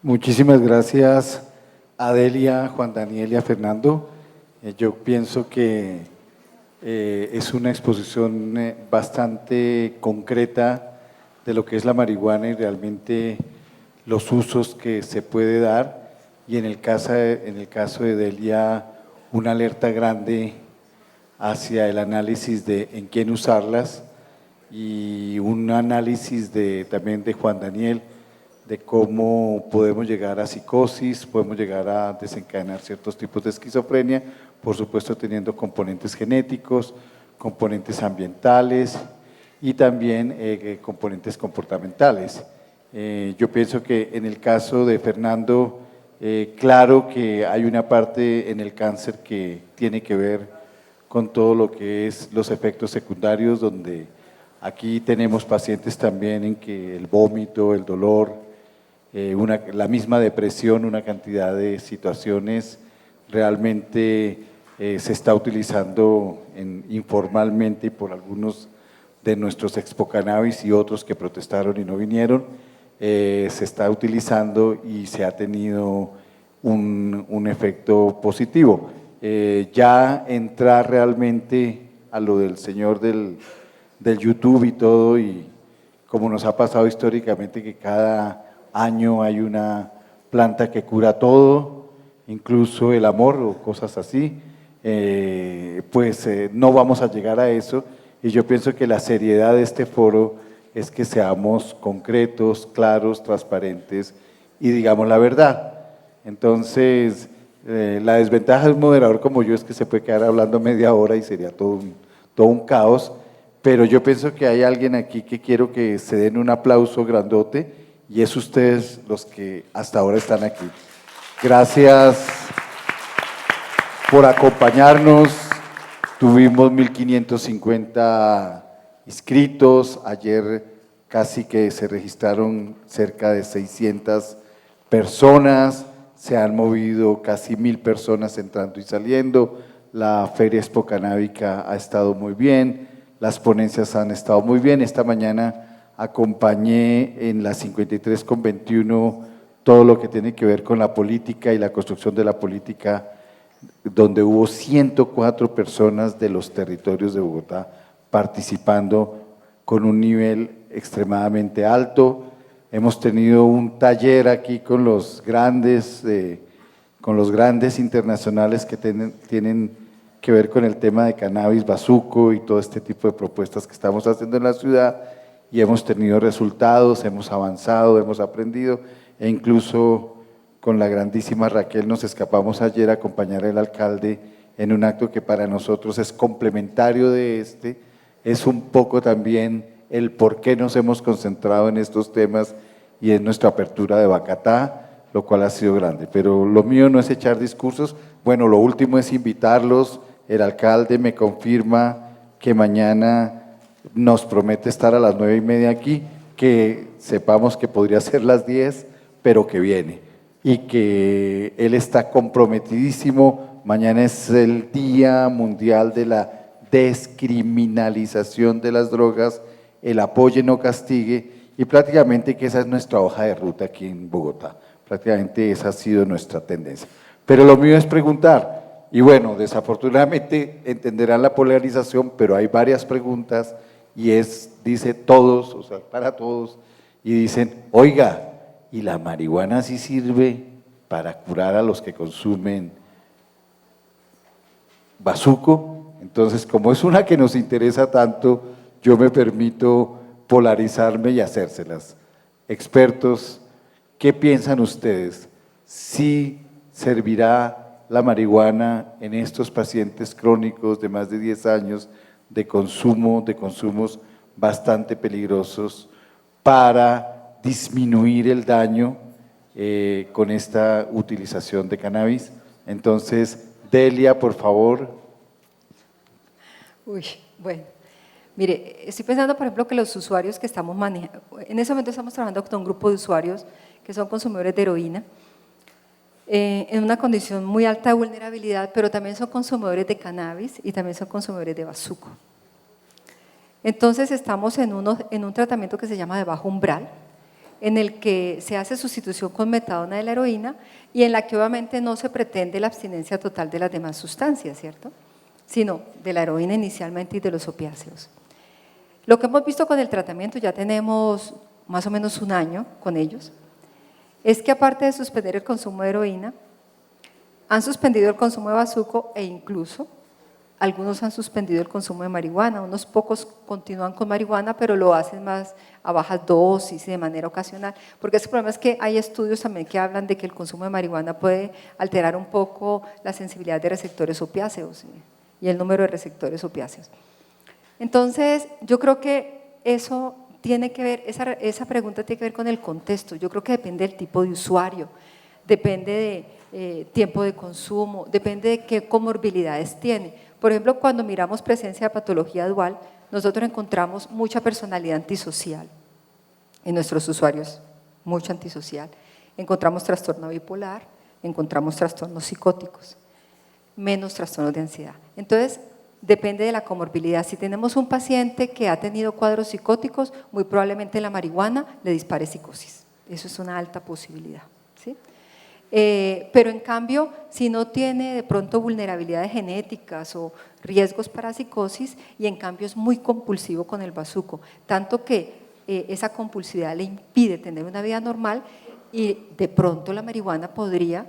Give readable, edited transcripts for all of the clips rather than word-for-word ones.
Muchísimas gracias a Delia, Juan Daniel y a Fernando. Yo pienso que es una exposición bastante concreta de lo que es la marihuana y realmente los usos que se puede dar, y en el caso de Delia, una alerta grande hacia el análisis de en quién usarlas, y un análisis también de Juan Daniel de cómo podemos llegar a psicosis, podemos llegar a desencadenar ciertos tipos de esquizofrenia, por supuesto teniendo componentes genéticos, componentes ambientales y también componentes comportamentales. Yo pienso que en el caso de Fernando, claro que hay una parte en el cáncer que tiene que ver con todo lo que es los efectos secundarios, donde aquí tenemos pacientes también en que el vómito, el dolor, la misma depresión, una cantidad de situaciones realmente se está utilizando informalmente por algunos de nuestros Expo Cannabis y otros que protestaron y no vinieron, se está utilizando y se ha tenido un efecto positivo. Ya entrar realmente a lo del señor del YouTube y todo, y como nos ha pasado históricamente que cada año hay una planta que cura todo, incluso el amor o cosas así, no vamos a llegar a eso, y yo pienso que la seriedad de este foro es que seamos concretos, claros, transparentes y digamos la verdad. Entonces, la desventaja de un moderador como yo es que se puede quedar hablando media hora y sería todo un caos, pero yo pienso que hay alguien aquí que quiero que se den un aplauso grandote, y es ustedes los que hasta ahora están aquí. Gracias por acompañarnos. Tuvimos 1.550 inscritos, ayer casi que se registraron cerca de 600 personas, se han movido casi 1.000 personas entrando y saliendo, la Feria Expo Canábica ha estado muy bien, las ponencias han estado muy bien. Esta mañana acompañé en la 53/21 todo lo que tiene que ver con la política y la construcción de la política, donde hubo 104 personas de los territorios de Bogotá participando con un nivel extremadamente alto. Hemos tenido un taller aquí con los grandes internacionales que tienen que ver con el tema de cannabis, bazuco y todo este tipo de propuestas que estamos haciendo en la ciudad, y hemos tenido resultados, hemos avanzado, hemos aprendido, e incluso con la grandísima Raquel nos escapamos ayer a acompañar al alcalde en un acto que para nosotros es complementario de es un poco también el por qué nos hemos concentrado en estos temas, y en nuestra apertura de Bacatá, lo cual ha sido grande. Pero lo mío no es echar discursos, bueno, lo último es invitarlos. El alcalde me confirma que mañana nos promete estar a las 9:30 aquí, que sepamos que podría ser las 10, pero que viene, y que él está comprometidísimo. Mañana es el Día Mundial de la Descriminalización de las Drogas, el apoye no castigue, y prácticamente que esa es nuestra hoja de ruta aquí en Bogotá, prácticamente esa ha sido nuestra tendencia. Pero lo mío es preguntar, y bueno, desafortunadamente entenderán la polarización, pero hay varias preguntas, y dice todos, o sea, para todos, y dicen, oiga, ¿y la marihuana sí sirve para curar a los que consumen bazuco? Entonces, como es una que nos interesa tanto, yo me permito polarizarme y hacérselas. Expertos, ¿qué piensan ustedes? ¿Sí servirá la marihuana en estos pacientes crónicos de más de 10 años de consumos bastante peligrosos, para disminuir el daño con esta utilización de cannabis? Entonces, Delia, por favor. Bueno, mire, estoy pensando, por ejemplo, que los usuarios que estamos manejando, en ese momento estamos trabajando con un grupo de usuarios que son consumidores de heroína. en una condición muy alta de vulnerabilidad, pero también son consumidores de cannabis y también son consumidores de bazuco. Entonces estamos en un tratamiento que se llama de bajo umbral, en el que se hace sustitución con metadona de la heroína y en la que obviamente no se pretende la abstinencia total de las demás sustancias, ¿cierto? Sino de la heroína inicialmente y de los opiáceos. Lo que hemos visto con el tratamiento, ya tenemos más o menos un año con ellos, es que aparte de suspender el consumo de heroína, han suspendido el consumo de bazuco e incluso algunos han suspendido el consumo de marihuana, unos pocos continúan con marihuana, pero lo hacen más a bajas dosis y de manera ocasional, porque ese problema es que hay estudios también que hablan de que el consumo de marihuana puede alterar un poco la sensibilidad de receptores opiáceos y el número de receptores opiáceos. Entonces, yo creo que eso tiene que ver, esa pregunta tiene que ver con el contexto. Yo creo que depende del tipo de usuario, depende de tiempo de consumo, depende de qué comorbilidades tiene. Por ejemplo, cuando miramos presencia de patología dual, nosotros encontramos mucha personalidad antisocial en nuestros usuarios, mucho antisocial. Encontramos trastorno bipolar, encontramos trastornos psicóticos, menos trastornos de ansiedad. Entonces, depende de la comorbilidad. Si tenemos un paciente que ha tenido cuadros psicóticos, muy probablemente la marihuana le dispare psicosis. Eso es una alta posibilidad, ¿sí? Pero en cambio, si no tiene de pronto vulnerabilidades genéticas o riesgos para psicosis, y en cambio es muy compulsivo con el bazuco, tanto que esa compulsividad le impide tener una vida normal y de pronto la marihuana podría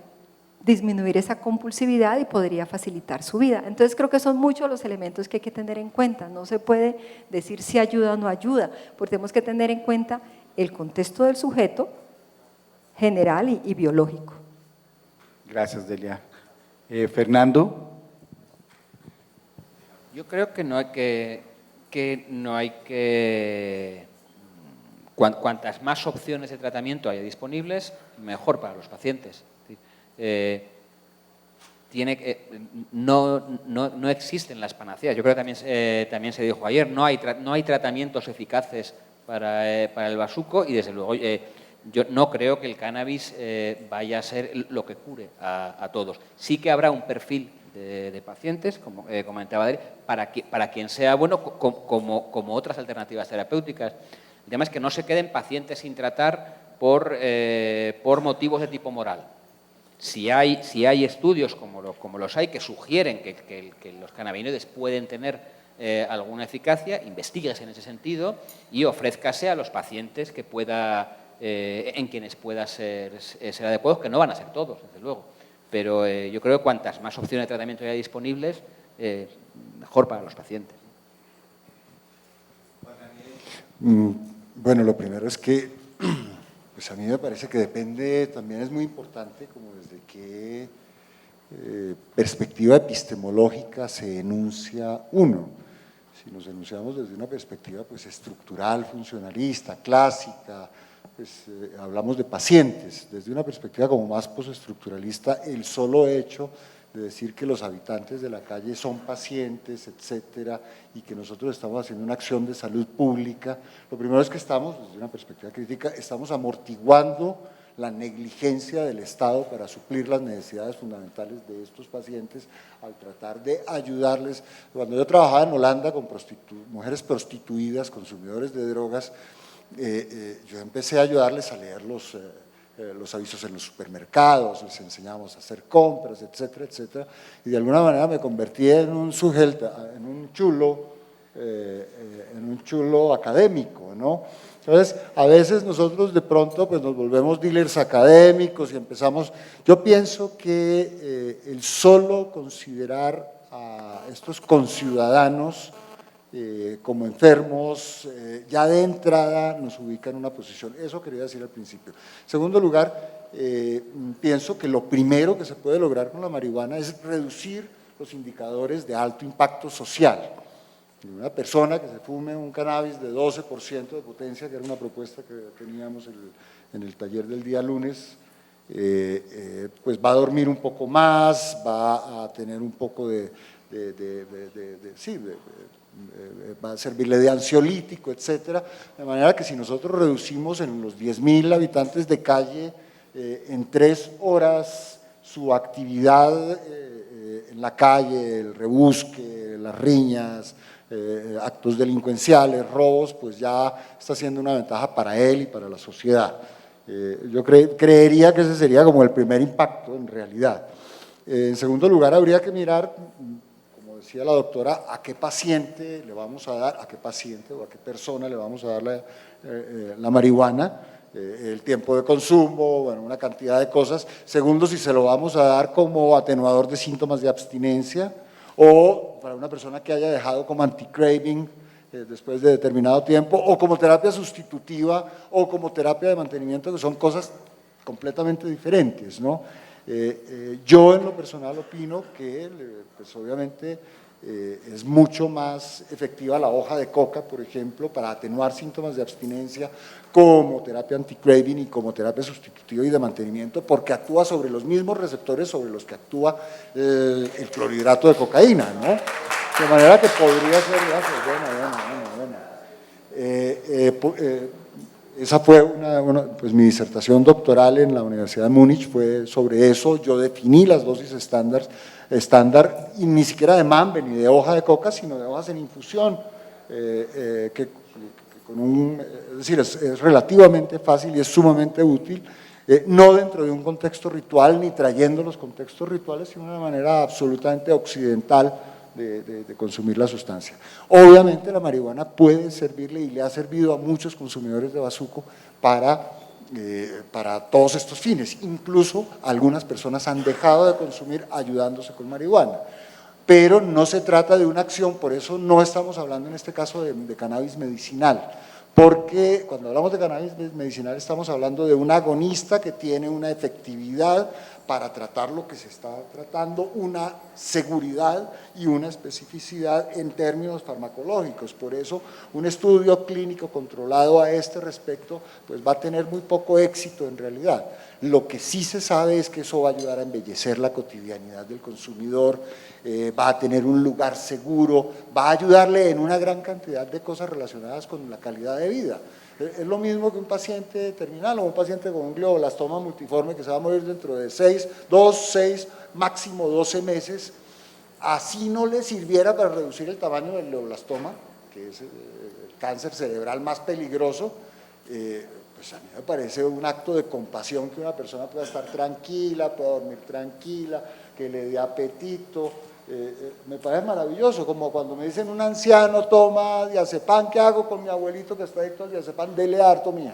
disminuir esa compulsividad y podría facilitar su vida. Entonces creo que son muchos los elementos que hay que tener en cuenta. No se puede decir si ayuda o no ayuda, porque tenemos que tener en cuenta el contexto del sujeto general y biológico. Gracias, Delia. Fernando. Yo creo que cuantas más opciones de tratamiento haya disponibles, mejor para los pacientes. No existen las panaceas. Yo creo que también se dijo ayer, no hay tratamientos eficaces para el bazuco y desde luego yo no creo que el cannabis vaya a ser lo que cure a todos. Sí que habrá un perfil de pacientes, como comentaba Adri, para quien sea bueno, como otras alternativas terapéuticas. El tema es que no se queden pacientes sin tratar por motivos de tipo moral. Si hay estudios como los hay que sugieren que los cannabinoides pueden tener alguna eficacia, investíguese en ese sentido y ofrézcase a los pacientes que en quienes pueda ser adecuados, que no van a ser todos, desde luego. Pero yo creo que cuantas más opciones de tratamiento haya disponibles, mejor para los pacientes. Bueno, lo primero es que pues a mí me parece que depende, también es muy importante como desde qué perspectiva epistemológica se enuncia uno. Si nos enunciamos desde una perspectiva pues estructural, funcionalista, clásica, pues hablamos de pacientes. Desde una perspectiva como más postestructuralista, el solo hecho de decir que los habitantes de la calle son pacientes, etcétera, y que nosotros estamos haciendo una acción de salud pública, lo primero es que estamos, desde una perspectiva crítica, estamos amortiguando la negligencia del Estado para suplir las necesidades fundamentales de estos pacientes al tratar de ayudarles. Cuando yo trabajaba en Holanda con mujeres prostituidas, consumidores de drogas, yo empecé a ayudarles a leer los avisos en los supermercados, les enseñamos a hacer compras, etcétera, etcétera, y de alguna manera me convertí en un sujeto, en un chulo académico, ¿no? Entonces, a veces nosotros de pronto pues nos volvemos dealers académicos y empezamos, yo pienso que el solo considerar a estos conciudadanos como enfermos, ya de entrada nos ubica en una posición. Eso quería decir al principio. En segundo lugar, pienso que lo primero que se puede lograr con la marihuana es reducir los indicadores de alto impacto social. Una persona que se fume un cannabis de 12% de potencia, que era una propuesta que teníamos en el taller del día lunes, pues va a dormir un poco más, va a tener un poco va a servirle de ansiolítico, etcétera, de manera que si nosotros reducimos en los 10.000 habitantes de calle en 3 horas su actividad en la calle, el rebusque, las riñas, actos delincuenciales, robos, pues ya está siendo una ventaja para él y para la sociedad. Yo creería que ese sería como el primer impacto en realidad. En segundo lugar, habría que mirar, como decía la doctora, a qué paciente le vamos a dar, a qué paciente o a qué persona le vamos a dar la marihuana, el tiempo de consumo, bueno, una cantidad de cosas. Segundo, si se lo vamos a dar como atenuador de síntomas de abstinencia o para una persona que haya dejado como anti-craving después de determinado tiempo, o como terapia sustitutiva o como terapia de mantenimiento, que son cosas completamente diferentes, ¿no? Yo en lo personal opino que pues obviamente es mucho más efectiva la hoja de coca, por ejemplo, para atenuar síntomas de abstinencia como terapia anti-craving y como terapia sustitutiva y de mantenimiento, porque actúa sobre los mismos receptores sobre los que actúa el clorhidrato de cocaína, ¿no? De manera que podría ser, esa fue pues mi disertación doctoral en la Universidad de Múnich, fue sobre eso. Yo definí las dosis estándar, y ni siquiera de mambe ni de hoja de coca, sino de hojas en infusión, es decir, es relativamente fácil y es sumamente útil, no dentro de un contexto ritual ni trayendo los contextos rituales, sino de una manera absolutamente occidental de consumir la sustancia. Obviamente la marihuana puede servirle y le ha servido a muchos consumidores de bazuco para todos estos fines. Incluso algunas personas han dejado de consumir ayudándose con marihuana. Pero no se trata de una acción, por eso no estamos hablando en este caso de cannabis medicinal, porque cuando hablamos de cannabis medicinal estamos hablando de un agonista que tiene una efectividad para tratar lo que se está tratando, una seguridad y una especificidad en términos farmacológicos. Por eso un estudio clínico controlado a este respecto pues va a tener muy poco éxito en realidad. Lo que sí se sabe es que eso va a ayudar a embellecer la cotidianidad del consumidor, va a tener un lugar seguro, va a ayudarle en una gran cantidad de cosas relacionadas con la calidad de vida. Es lo mismo que un paciente terminal o un paciente con un glioblastoma multiforme que se va a morir dentro de 6, máximo 12 meses. Así no le sirviera para reducir el tamaño del glioblastoma, que es el cáncer cerebral más peligroso, pues a mí me parece un acto de compasión que una persona pueda estar tranquila, pueda dormir tranquila, que le dé apetito. Me parece maravilloso, como cuando me dicen un anciano toma diazepam, ¿qué hago con mi abuelito que está adicto al diazepam? Dele harto mía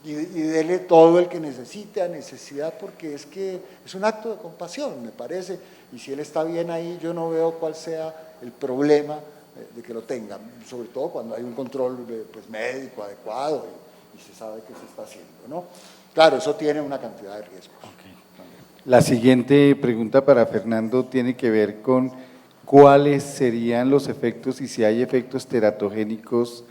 y dele todo el que necesite, a necesidad, porque es que es un acto de compasión, me parece, y si él está bien ahí, yo no veo cuál sea el problema de que lo tenga, sobre todo cuando hay un control pues, médico adecuado y se sabe qué se está haciendo, ¿no? Claro, eso tiene una cantidad de riesgos. Okay. La siguiente pregunta para Fernando tiene que ver con cuáles serían los efectos y si hay efectos teratogénicos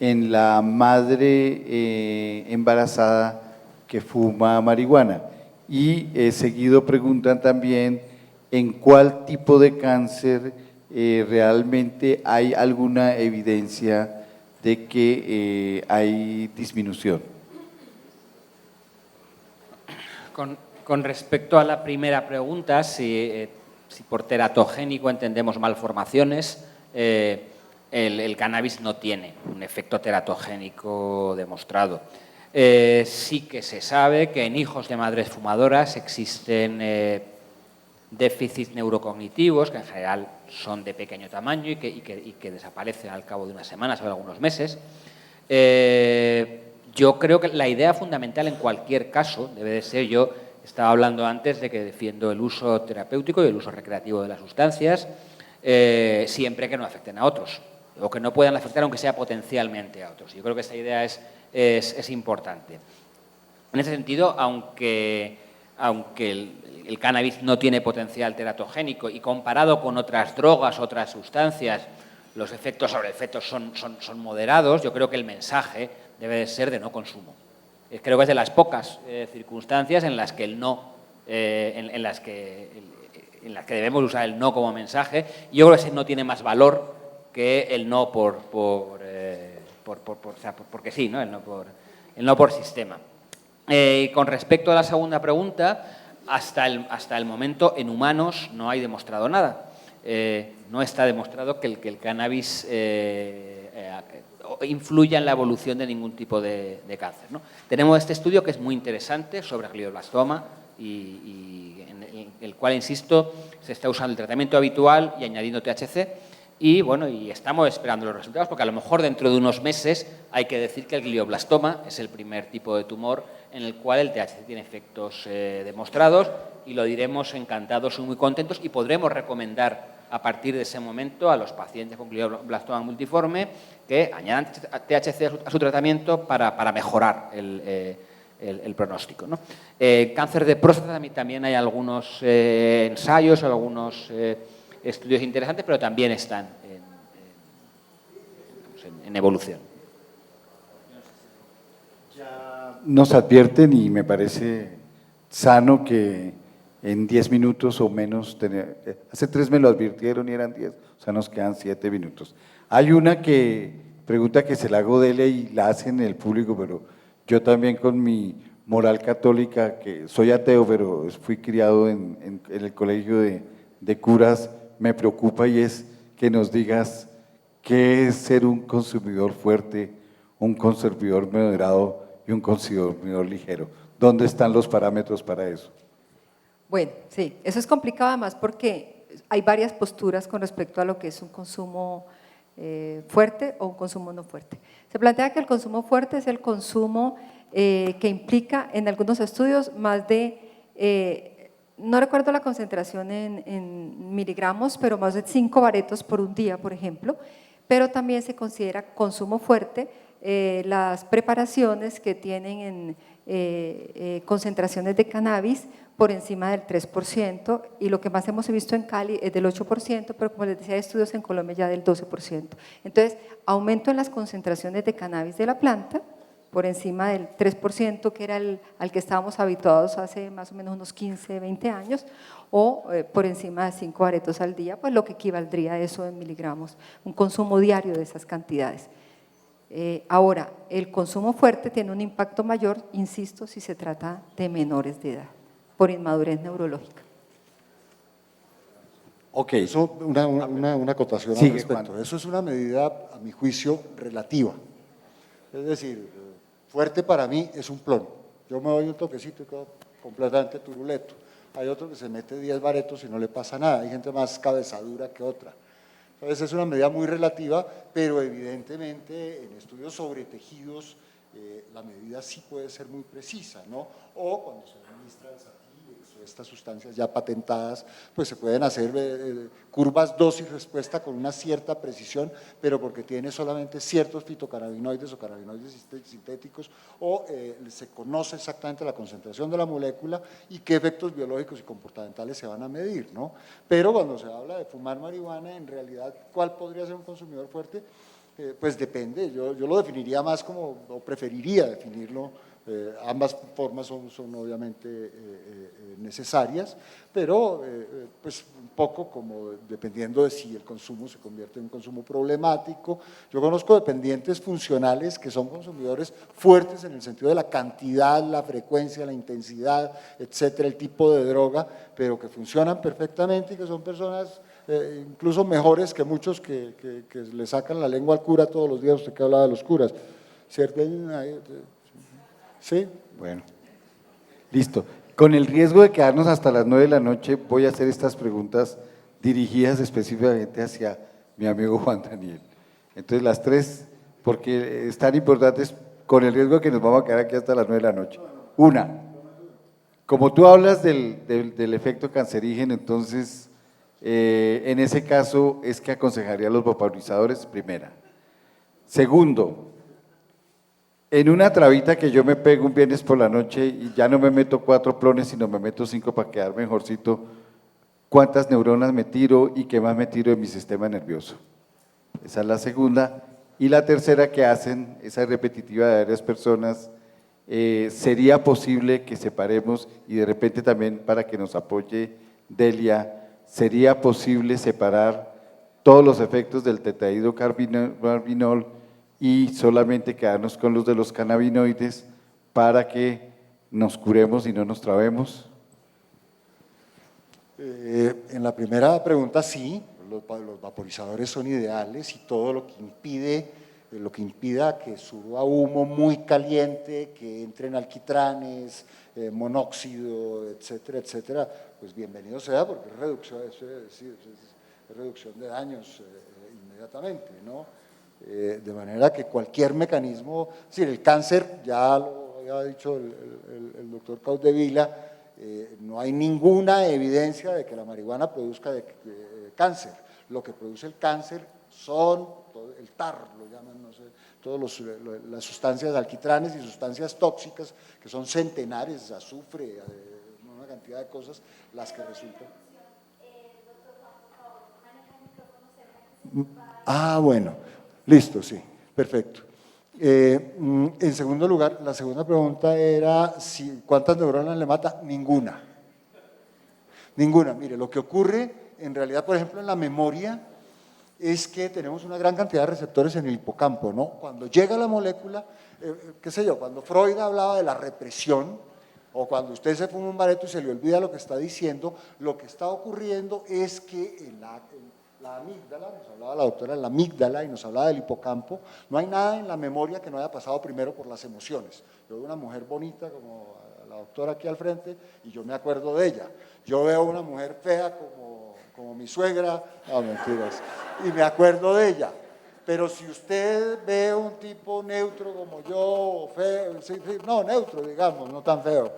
en la madre embarazada que fuma marihuana. Y seguido preguntan también en cuál tipo de cáncer realmente hay alguna evidencia de que hay disminución. Con respecto a la primera pregunta, si por teratogénico entendemos malformaciones, el cannabis no tiene un efecto teratogénico demostrado. Sí que se sabe que en hijos de madres fumadoras existen déficits neurocognitivos, que en general son de pequeño tamaño y que desaparecen al cabo de unas semanas o de algunos meses. Yo creo que la idea fundamental en cualquier caso debe de ser, yo estaba hablando antes de que defiendo el uso terapéutico y el uso recreativo de las sustancias, siempre que no afecten a otros, o que no puedan afectar aunque sea potencialmente a otros. Yo creo que esa idea es importante. En ese sentido, aunque el cannabis no tiene potencial teratogénico y comparado con otras drogas, otras sustancias, los efectos sobre el feto son moderados, yo creo que el mensaje debe de ser de no consumo. Creo que es de las pocas circunstancias en las que el no, en las que debemos usar el no como mensaje. Yo creo que ese no tiene más valor que el no porque sí, ¿no? El no por sistema. Con respecto a la segunda pregunta, hasta el momento en humanos no hay demostrado nada. No está demostrado que el cannabis influya en la evolución de ningún tipo de cáncer, ¿no? Tenemos este estudio que es muy interesante sobre glioblastoma y en el cual, insisto, se está usando el tratamiento habitual y añadiendo THC. Y bueno, y estamos esperando los resultados porque a lo mejor dentro de unos meses hay que decir que el glioblastoma es el primer tipo de tumor en el cual el THC tiene efectos demostrados, y lo diremos encantados y muy contentos, y podremos recomendar a partir de ese momento a los pacientes con glioblastoma multiforme que añadan THC a su tratamiento para mejorar el pronóstico, ¿no? Cáncer de próstata también hay algunos ensayos, algunos estudios interesantes, pero también están en evolución. Nos advierten, y me parece sano, que en 10 minutos o menos, hace 3 me lo advirtieron y eran 10, o sea, nos quedan 7 minutos. Hay una pregunta que se la hago de ella y la hacen el público, pero yo también con mi moral católica, que soy ateo, pero fui criado en el colegio de curas, me preocupa, y es que nos digas qué es ser un consumidor fuerte, un consumidor moderado y un consumidor ligero. ¿Dónde están los parámetros para eso? Bueno, sí, eso es complicado además porque hay varias posturas con respecto a lo que es un consumo fuerte o un consumo no fuerte. Se plantea que el consumo fuerte es el consumo que implica en algunos estudios más de, no recuerdo la concentración en miligramos, pero más de 5 baretos por un día, por ejemplo, pero también se considera consumo fuerte las preparaciones que tienen concentraciones de cannabis por encima del 3%, y lo que más hemos visto en Cali es del 8%, pero como les decía, hay estudios en Colombia ya del 12%. Entonces, aumento en las concentraciones de cannabis de la planta por encima del 3%, que era al que estábamos habituados hace más o menos unos 15, 20 años, o por encima de 5 baretos al día, pues lo que equivaldría a eso en miligramos, un consumo diario de esas cantidades. Ahora, el consumo fuerte tiene un impacto mayor, insisto, si se trata de menores de edad, por inmadurez neurológica. Ok. Eso, una acotación Sigue, al respecto. Juan. Eso es una medida, a mi juicio, relativa. Es decir, fuerte para mí es un plon. Yo me doy un toquecito y quedo completamente turuleto. Hay otro que se mete 10 baretos y no le pasa nada. Hay gente más cabezadura que otra. Entonces es una medida muy relativa, pero evidentemente en estudios sobre tejidos la medida sí puede ser muy precisa, ¿no? O cuando se administra el Sativex o estas sustancias ya patentadas, pues se pueden hacer curvas dosis-respuesta con una cierta precisión, pero porque tiene solamente ciertos fitocannabinoides o cannabinoides sintéticos, o se conoce exactamente la concentración de la molécula y qué efectos biológicos y comportamentales se van a medir, ¿no? Pero cuando se habla de fumar marihuana, en realidad, ¿cuál podría ser un consumidor fuerte? Pues depende, yo lo definiría más como, o preferiría definirlo, ambas formas son obviamente necesarias, pero pues un poco como dependiendo de si el consumo se convierte en un consumo problemático. Yo conozco dependientes funcionales que son consumidores fuertes en el sentido de la cantidad, la frecuencia, la intensidad, etcétera, el tipo de droga, pero que funcionan perfectamente y que son personas incluso mejores que muchos que le sacan la lengua al cura todos los días. Usted que hablaba de los curas, ¿cierto? ¿Sí? Bueno, listo. Con el riesgo de quedarnos hasta las 9 de la noche, voy a hacer estas preguntas dirigidas específicamente hacia mi amigo Juan Daniel. Entonces, las 3, porque están importantes, con el riesgo de que nos vamos a quedar aquí hasta las 9 de la noche. Una, como tú hablas del efecto cancerígeno, entonces, en ese caso, es que aconsejaría a los vaporizadores, primera. Segundo, en una trabita que yo me pego un viernes por la noche y ya no me meto 4 plones, sino me meto 5 para quedar mejorcito, ¿cuántas neuronas me tiro y qué más me tiro de mi sistema nervioso? Esa es la segunda. Y la tercera que hacen, esa repetitiva de varias personas, ¿sería posible que separemos, y de repente también para que nos apoye Delia, sería posible separar todos los efectos del tetrahidrocannabinol y solamente quedarnos con los de los cannabinoides para que nos curemos y no nos trabemos? En la primera pregunta sí, los vaporizadores son ideales y todo lo que impida que suba humo muy caliente, que entren alquitranes, monóxido, etcétera, etcétera, pues bienvenido sea, porque es reducción de daños inmediatamente, ¿no? De manera que cualquier mecanismo, es decir, el cáncer, ya lo había dicho el doctor Caudevila, no hay ninguna evidencia de que la marihuana produzca cáncer. Lo que produce el cáncer son el TAR, lo llaman, no sé, todas las sustancias alquitranes y sustancias tóxicas, que son centenares, azufre, una cantidad de cosas, las que resultan. Bueno, listo, sí, perfecto. En segundo lugar, la segunda pregunta era ¿cuántas neuronas le mata? Ninguna. Ninguna. Mire, lo que ocurre en realidad, por ejemplo, en la memoria, es que tenemos una gran cantidad de receptores en el hipocampo, ¿no? Cuando llega la molécula, qué sé yo, cuando Freud hablaba de la represión, o cuando usted se fuma un bareto y se le olvida lo que está diciendo, lo que está ocurriendo es que en la amígdala, nos hablaba la doctora de la amígdala y nos hablaba del hipocampo, no hay nada en la memoria que no haya pasado primero por las emociones. Yo veo una mujer bonita como la doctora aquí al frente y yo me acuerdo de ella. Yo veo una mujer fea como mi suegra, no, mentiras, y me acuerdo de ella. Pero si usted ve un tipo neutro como yo, feo, no, neutro, digamos, no tan feo,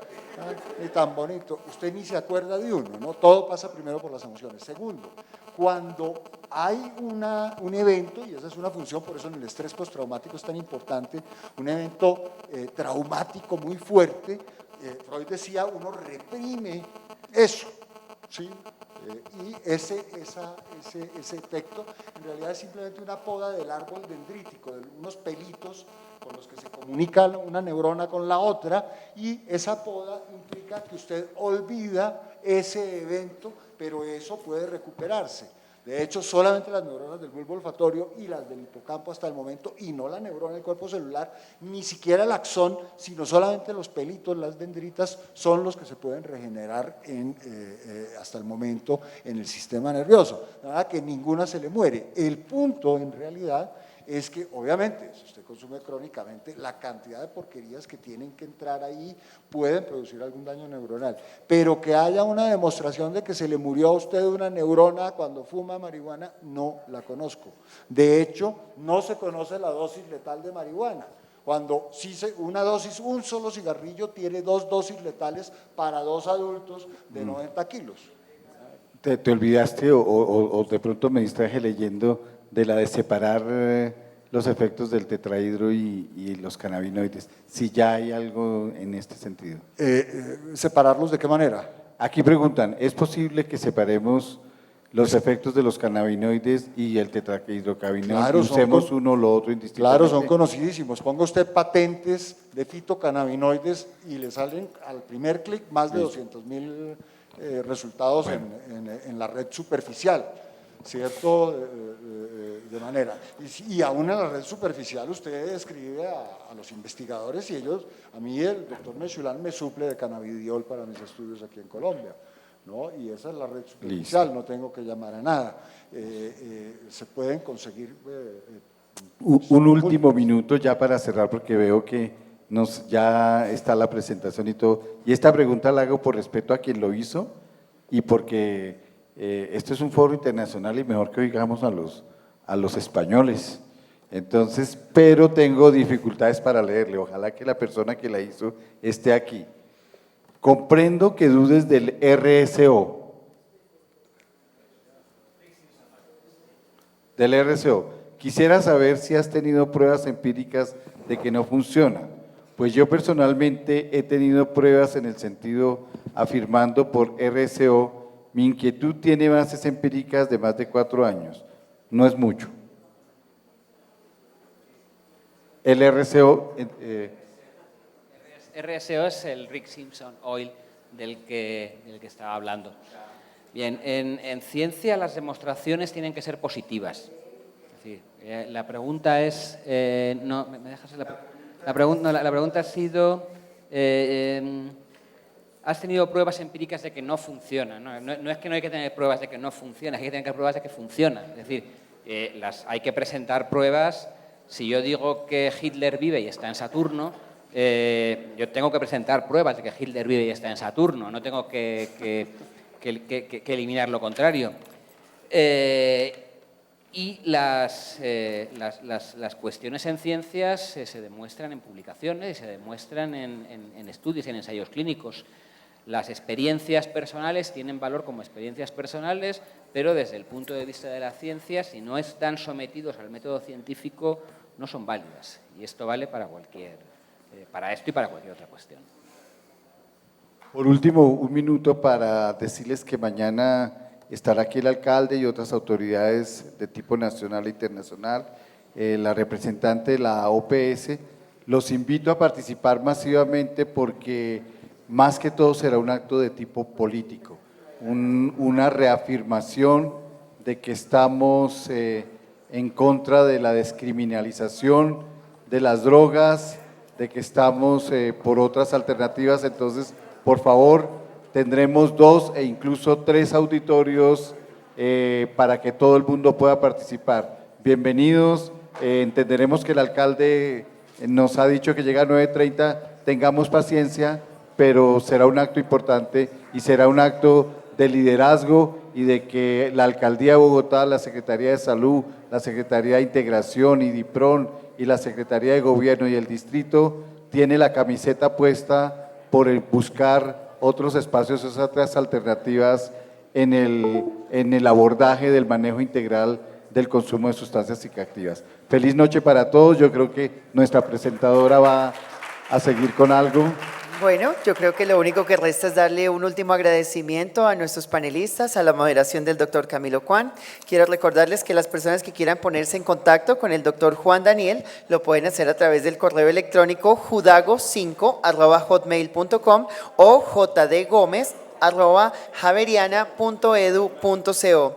ni tan bonito, usted ni se acuerda de uno, ¿no? Todo pasa primero por las emociones. Segundo, cuando hay un evento, y esa es una función, por eso en el estrés postraumático es tan importante, un evento traumático muy fuerte, Freud decía, uno reprime eso, ¿sí? Y ese efecto en realidad es simplemente una poda del árbol dendrítico, de unos pelitos con los que se comunica una neurona con la otra, y esa poda implica que usted olvida ese evento, pero eso puede recuperarse. De hecho, solamente las neuronas del bulbo olfatorio y las del hipocampo hasta el momento, y no la neurona del cuerpo celular, ni siquiera el axón, sino solamente los pelitos, las dendritas, son los que se pueden regenerar hasta el momento en el sistema nervioso. Nada que ninguna se le muere. El punto, en realidad, es que obviamente, si usted consume crónicamente, la cantidad de porquerías que tienen que entrar ahí pueden producir algún daño neuronal, pero que haya una demostración de que se le murió a usted una neurona cuando fuma marihuana, no la conozco. De hecho, no se conoce la dosis letal de marihuana. Cuando un solo cigarrillo tiene 2 dosis letales para 2 adultos de 90 kilos. Te olvidaste o de pronto me distraje leyendo de la de separar los efectos del tetrahidro y los cannabinoides, si ya hay algo en este sentido. ¿Separarlos de qué manera? Aquí preguntan, ¿es posible que separemos los efectos de los cannabinoides y el tetrahidrocannabinoide, claro, usemos uno o lo otro indistintamente? Claro, son conocidísimos. Ponga usted patentes de fitocannabinoides y le salen al primer clic más de 200.000 resultados bueno, en la red superficial, ¿cierto? De manera. Y aún en la red superficial usted escribe a los investigadores y ellos, a mí el doctor Mechulán me suple de cannabidiol para mis estudios aquí en Colombia, ¿no? Y esa es la red superficial, listo. No tengo que llamar a nada. Se pueden conseguir… un último minuto ya para cerrar porque veo que ya está la presentación y todo. Y esta pregunta la hago por respeto a quien lo hizo y porque esto es un foro internacional y mejor que oigamos a los españoles. Entonces, pero tengo dificultades para leerle. Ojalá que la persona que la hizo esté aquí. Comprendo que dudes del RSO. Del RSO. Quisiera saber si has tenido pruebas empíricas de que no funciona. Pues yo personalmente he tenido pruebas en el sentido afirmando por RSO, mi inquietud tiene bases empíricas de más de 4 años, no es mucho. El RSO… RSO es el Rick Simpson Oil del que estaba hablando. Bien, en ciencia las demostraciones tienen que ser positivas. Es decir, la pregunta es… ¿me dejas la pregunta ha sido… has tenido pruebas empíricas de que no funciona. No es que no hay que tener pruebas de que no funciona, hay que tener pruebas de que funciona. Es decir, hay que presentar pruebas. Si yo digo que Hitler vive y está en Saturno, yo tengo que presentar pruebas de que Hitler vive y está en Saturno, no tengo que eliminar lo contrario. Y las cuestiones en ciencias se demuestran en publicaciones, se demuestran en estudios, en ensayos clínicos. Las experiencias personales tienen valor como experiencias personales, pero desde el punto de vista de la ciencia, si no están sometidos al método científico, no son válidas. Y esto vale para para esto y para cualquier otra cuestión. Por último, un minuto para decirles que mañana estará aquí el alcalde y otras autoridades de tipo nacional e internacional, la representante de la OPS. Los invito a participar masivamente porque más que todo será un acto de tipo político, una reafirmación de que estamos en contra de la descriminalización de las drogas, de que estamos por otras alternativas. Entonces, por favor, tendremos 2 e incluso 3 auditorios para que todo el mundo pueda participar. Bienvenidos, entenderemos que el alcalde nos ha dicho que llega a 9:30, tengamos paciencia, pero será un acto importante y será un acto de liderazgo y de que la Alcaldía de Bogotá, la Secretaría de Salud, la Secretaría de Integración y DIPRON y la Secretaría de Gobierno y el Distrito tiene la camiseta puesta por el buscar otros espacios, otras alternativas en el abordaje del manejo integral del consumo de sustancias psicoactivas. Feliz noche para todos. Yo creo que nuestra presentadora va a seguir con algo. Bueno, yo creo que lo único que resta es darle un último agradecimiento a nuestros panelistas, a la moderación del doctor Camilo Juan. Quiero recordarles que las personas que quieran ponerse en contacto con el doctor Juan Daniel lo pueden hacer a través del correo electrónico judago5@hotmail.com o jdgomez@javeriana.edu.co.